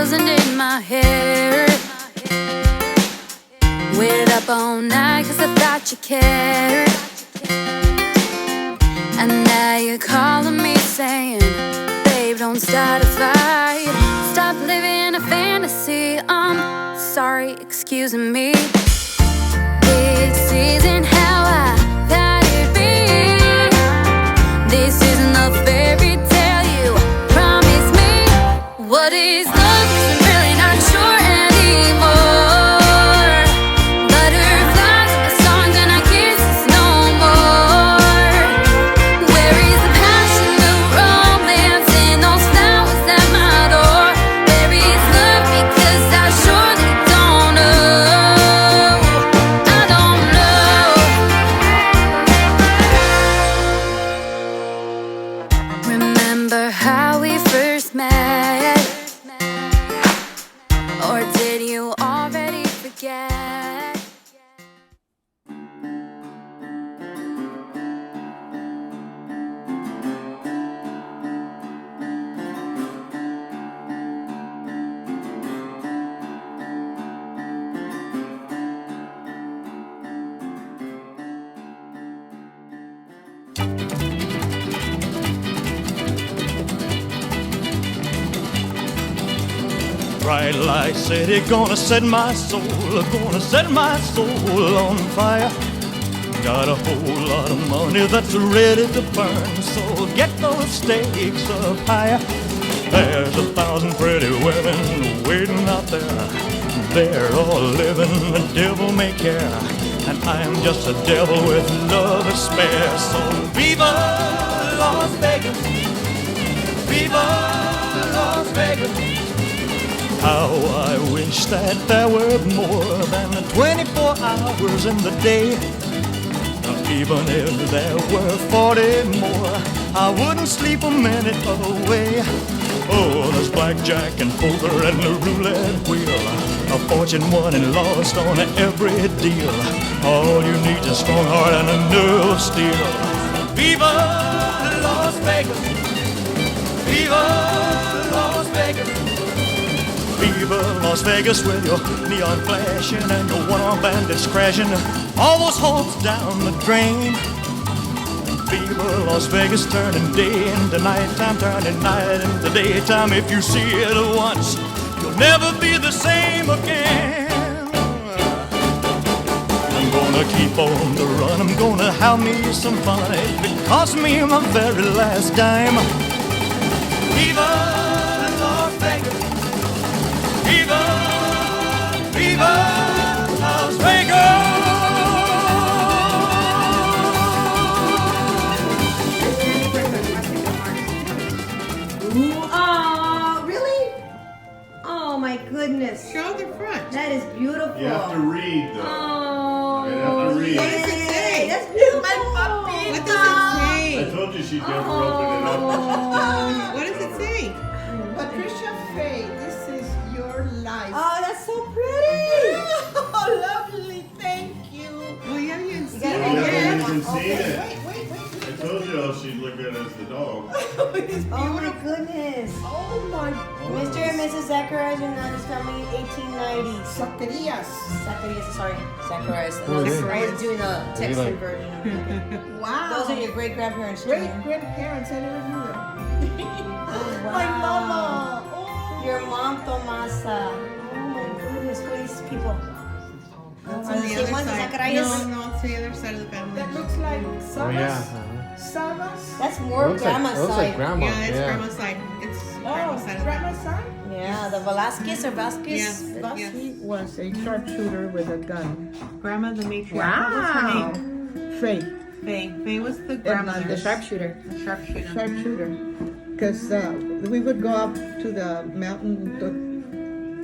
wasn't in my hair. Waited up all night cause I thought you cared. And now you're calling me saying, babe, don't start a fight. Stop living a fantasy. I'm sorry, excuse me. This isn't how I thought it'd be. This isn't the fairy tale you promised me. What is love? 'Cause I'm really not sure anymore. Butterflies on my songs and I kisses no more. Where is the passion, the romance, and those flowers at my door? Where is love? Because I surely don't know. I don't know. Remember how we first met? Or did you already forget? Bright light city, gonna set my soul, gonna set my soul on fire. Got a whole lot of money that's ready to burn, so get those stakes up higher. There's 1,000 pretty women waiting out there. They're all living the devil may care, and I'm just a devil with love to spare. So viva Las Vegas, viva Las Vegas. How I wish that there were more than 24 hours in the day. Even if there were 40 more, I wouldn't sleep a minute away. Oh, there's blackjack and poker and the roulette wheel, a fortune won and lost on every deal. All you need is a strong heart and a nerve of steel. Viva Las Vegas, viva Las Vegas. Viva Las Vegas with your neon flashing and your one-armed bandits crashing all those hopes down the drain. Viva Las Vegas, turning day into nighttime, turning night into daytime. If you see it once, you'll never be the same again. I'm gonna keep on the run, I'm gonna have me some fun. It cost me my very last dime. Viva Las Vegas, viva, viva Las Vegas. Really? Oh my goodness. Show the front. That is beautiful. You have to read, though. Oh. You have to read. What does it say? That's beautiful. My puppy. What does it say? I told you she'd never open it up. What does it say? Patricia, Faye, this is your life. Oh, that's so pretty. Oh, lovely. Thank you. Well, you haven't even You seen gotta it read yet. it. You haven't seen it. Wait. I told you how she'd look good as the dog. It's Oh my beautiful. goodness. Oh my Mr. and Mrs. Zacharias are now just coming in 1890. Zacarias. Zacharias, sorry. Zacharias. Who are they? I was doing a text like- version of it. Wow. Those are your great grandparents. great grandparents. I never knew that. Wow. My mama. Oh. Your mom, Tomasa. Oh my goodness, what are these people? That's Are on the the same other ones as side. Zacharias? No, it's the other side of the family. That looks like Oh Sabas. yeah. Sabas. That's more Looks grandma's like, looks side. like grandma. Yeah, it's grandma's side. It's grandma's side of the grandma's family. son? Yeah, the Velasquez or Vasquez. Yes. He was a sharpshooter with a gun. Grandma, the matriarch. What was her name? Faye. Faye. Faye was the grandmother. The Sharpshooter. Sharpshooter. Sharpshooter. Because we would go up to the mountain,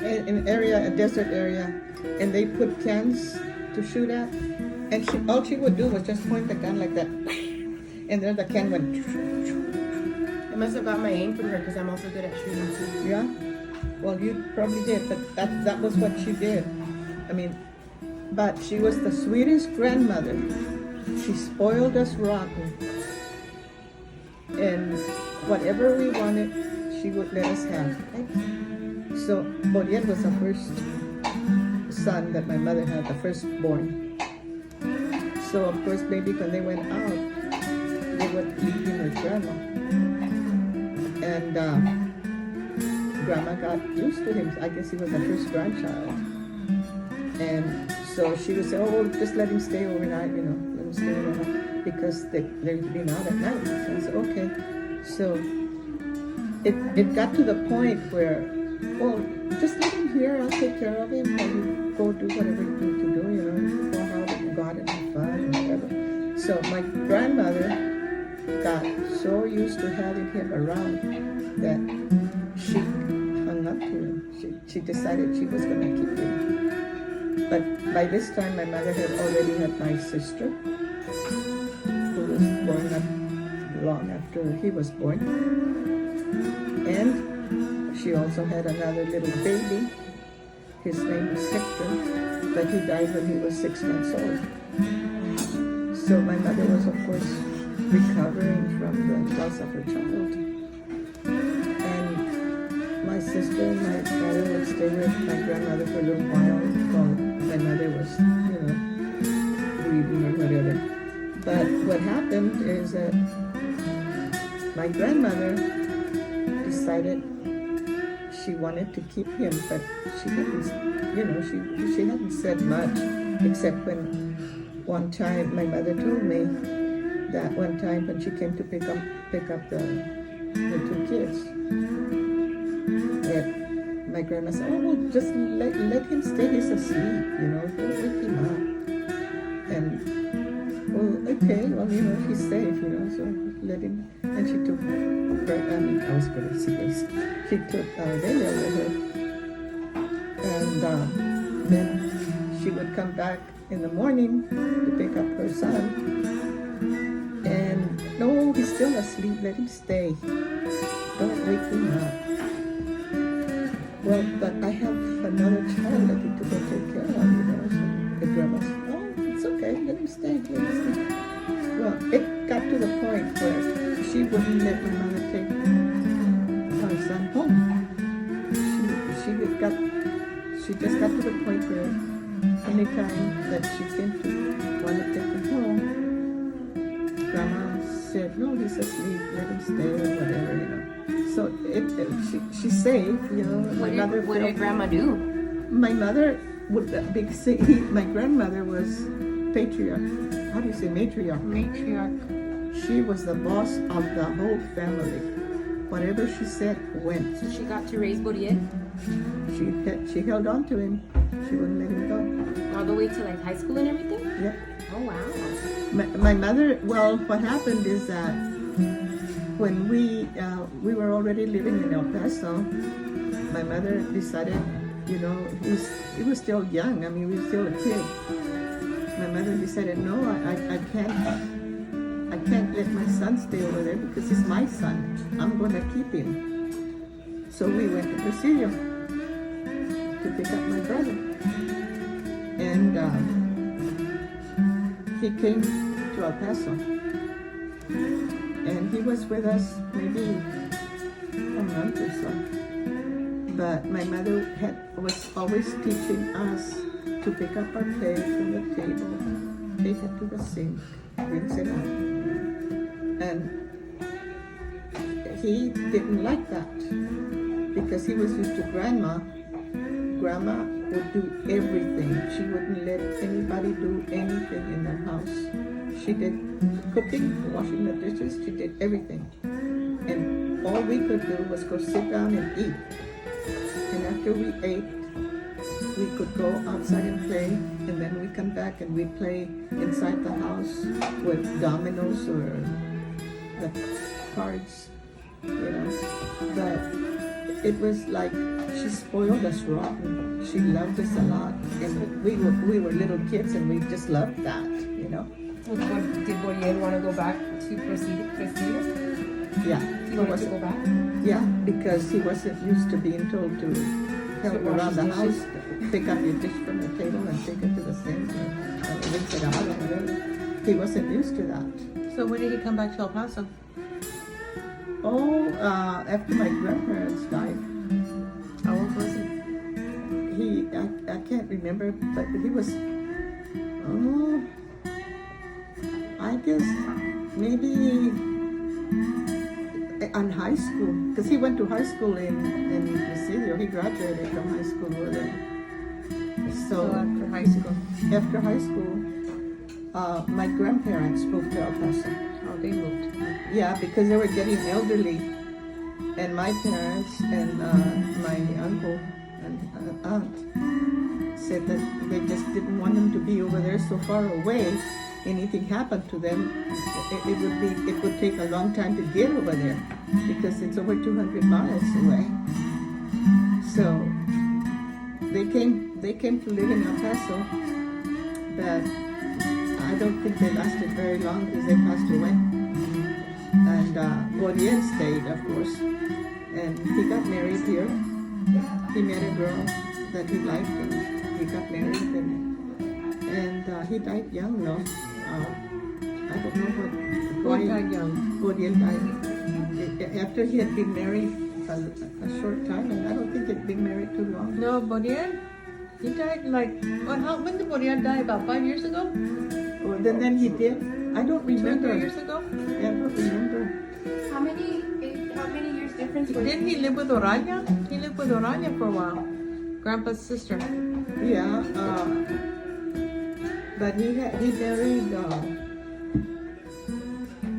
an area, a desert area, and they put cans to shoot at. And all she would do was just point the gun like that. And then the can went. I must have got my aim from her because I'm also good at shooting too. Yeah? Well, you probably did, but that was what she did. I mean, but she was the sweetest grandmother. She spoiled us rotten. And whatever we wanted, she would let us have. So Boriel was the first son that my mother had, the firstborn. So of course, maybe when they went out, they would leave him with grandma. And grandma got used to him. I guess he was the first grandchild. And so she would say, oh, just let him stay overnight, let him stay overnight, because they've been out at night. So I said, okay. So it got to the point where, well, just let him here, I'll take care of him, and you go do whatever you need to do, go out and go out and have fun and whatever. So my grandmother got so used to having him around that she hung up to him. She decided she was going to keep him. But by this time, my mother had already had my sister, who was born not long after he was born. And she also had another little baby. His name was Hector, but he died when he was 6 months old. So my mother was, of course, recovering from the loss of her child. And my sister and my brother would stay with my grandmother for a little while while my mother was, grieving or whatever. But what happened is that my grandmother decided she wanted to keep him, but she hadn't, she hadn't said much, except when one time my mother told me that one time when she came to pick up the 2 kids, that my grandma said, oh, well, just let him stay, he's asleep, don't wake him up. And, well, okay, well, he's safe, so let him. And she took, I was going to see this, she took Delia with her. And then she would come back in the morning to pick up her son. And, no, he's still asleep, let him stay. Don't wake him up. Well, but I have another child that need to go take care of, So the grandma said, oh, it's okay, let him stay. Well, it got to the point where she wouldn't let my mother take her son home. She just got to the point where anytime that she came to want to take him home, grandma said, no, he's asleep, let him stay or whatever, So she's safe, What did grandma do? My mother would my grandmother was patriarch. How do you say matriarch? Matriarch. She was the boss of the whole family. Whatever she said went. So she got to raise Boriel She held on to him. She wouldn't let him go. all the way to like high school and everything? Yep. Oh wow. My mother, well, what happened is that when we were already living in El Paso, my mother decided, he was still young. I mean, we were still a kid. My mother decided, no, I can't let my son stay over there because he's my son. I'm going to keep him. So we went to Casillas to pick up my brother. And he came to El Paso. And he was with us maybe a month or so. But my mother was always teaching us to pick up our plate from the table, take it to the sink, rinse it out. And he didn't like that because he was used to grandma. Grandma would do everything. She wouldn't let anybody do anything in the house. She did cooking, washing the dishes, she did everything. And all we could do was go sit down and eat. And after we ate, we could go outside and play, and then we come back and we play inside the house with dominoes or the cards, But it was like she spoiled us rotten. She loved us a lot, and we were little kids, and we just loved that, So did Boriel want to go back to Presidio? Yeah. He wanted to go back? Yeah, because he wasn't used to being told to help wash around the his dishes? house, pick up your dish from the table and take it to the sink or rinse it out or whatever. He wasn't used to that. So when did he come back to El Paso? Oh, after my grandparents died. How old was he? I can't remember, but he was, oh, I guess maybe on high school, because he went to high school in Presidio. He graduated from high school over there. So after high school. after high school, my grandparents moved to El Paso. Oh, they moved. Yeah, because they were getting elderly, and my parents and my uncle and aunt said that they just didn't want them to be over there so far away. Anything happened to them, it would take a long time to get over there because it's over 200 miles away. So they came to live in El Paso, but I don't think they lasted very long because they passed away. And Gautier stayed, of course, and he got married here. He met a girl that he liked, and he got married, and he died young, though. I don't know why. Who died young? Gautier died after he had been married a short time, and I don't think he'd been married too long. No, Bodian. He died like, when did Bodian die? About 5 years ago? Well, then he did. I don't 2 or remember. 3 years ago? I don't remember. How many years difference? Didn't he live with Orania? He lived with Orania for a while. Grandpa's sister. Yeah, but he married.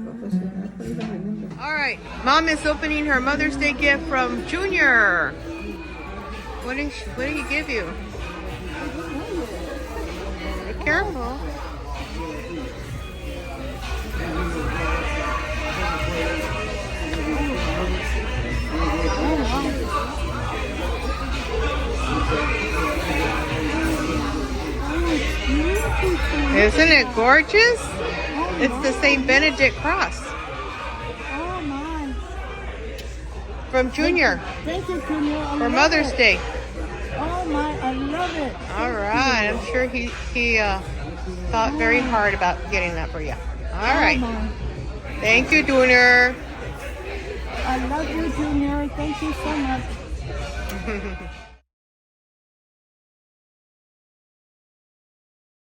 What was it? I don't even remember. All right, Mom is opening her Mother's Day gift from Junior. What did he give you? Be careful. Isn't it gorgeous? It's the St. Benedict cross. Oh my. From Junior Thank you, Junior. I for love Mother's it. Day. Oh my, I love it. All right, I'm sure he thought very hard about getting that for you. All right, Oh my. thank you, Junior. I love you, Junior. Thank you so much.